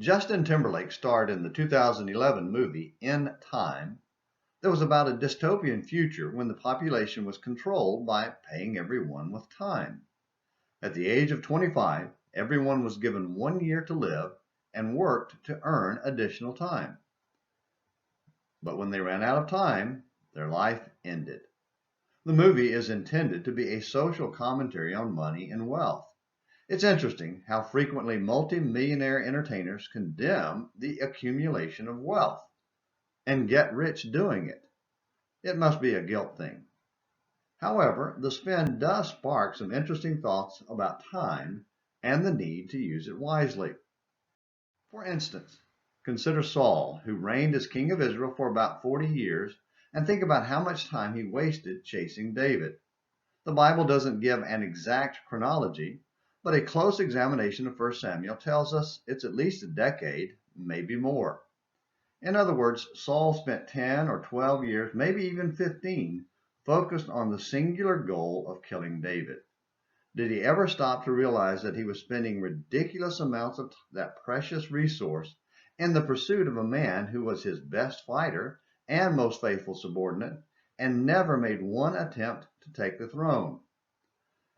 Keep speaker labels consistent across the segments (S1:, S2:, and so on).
S1: Justin Timberlake starred in the 2011 movie In Time that was about a dystopian future when the population was controlled by paying everyone with time. At the age of 25, everyone was given 1 year to live and worked to earn additional time. But when they ran out of time, their life ended. The movie is intended to be a social commentary on money and wealth. It's interesting how frequently multi-millionaire entertainers condemn the accumulation of wealth and get rich doing it. It must be a guilt thing. However, the spin does spark some interesting thoughts about time and the need to use it wisely. For instance, consider Saul, who reigned as king of Israel for about 40 years, and think about how much time he wasted chasing David. The Bible doesn't give an exact chronology, but a close examination of 1 Samuel tells us it's at least a decade, maybe more. In other words, Saul spent 10 or 12 years, maybe even 15, focused on the singular goal of killing David. Did he ever stop to realize that he was spending ridiculous amounts of that precious resource in the pursuit of a man who was his best fighter and most faithful subordinate, and never made one attempt to take the throne?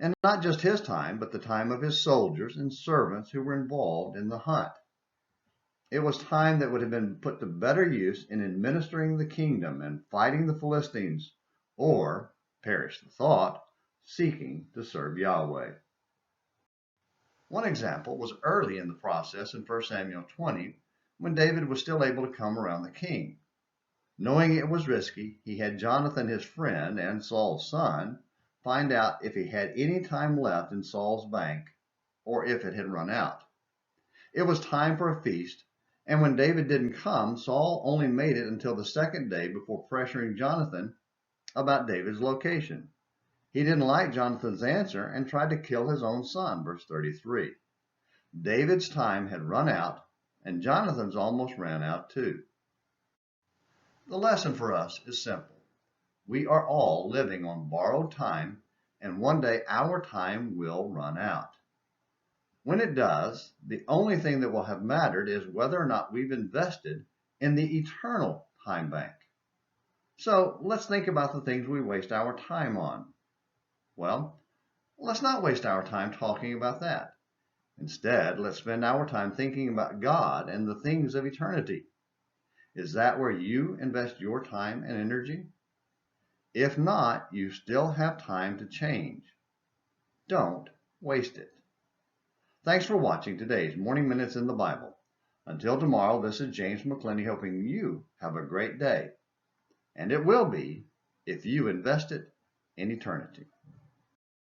S1: And not just his time, but the time of his soldiers and servants who were involved in the hunt. It was time that would have been put to better use in administering the kingdom and fighting the Philistines, or, perish the thought, seeking to serve Yahweh. One example was early in the process in 1 Samuel 20, when David was still able to come around the king. Knowing it was risky, he had Jonathan, his friend and Saul's son, find out if he had any time left in Saul's bank or if it had run out. It was time for a feast, and when David didn't come, Saul only made it until the second day before pressuring Jonathan about David's location. He didn't like Jonathan's answer and tried to kill his own son, verse 33. David's time had run out, and Jonathan's almost ran out too. The lesson for us is simple. We are all living on borrowed time, and one day our time will run out. When it does, the only thing that will have mattered is whether or not we've invested in the eternal time bank. So let's think about the things we waste our time on. Well, let's not waste our time talking about that. Instead, let's spend our time thinking about God and the things of eternity. Is that where you invest your time and energy? If not, you still have time to change. Don't waste it. Thanks for watching today's Morning Minutes in the Bible. Until tomorrow, this is James McClenny hoping you have a great day. And it will be if you invest it in eternity.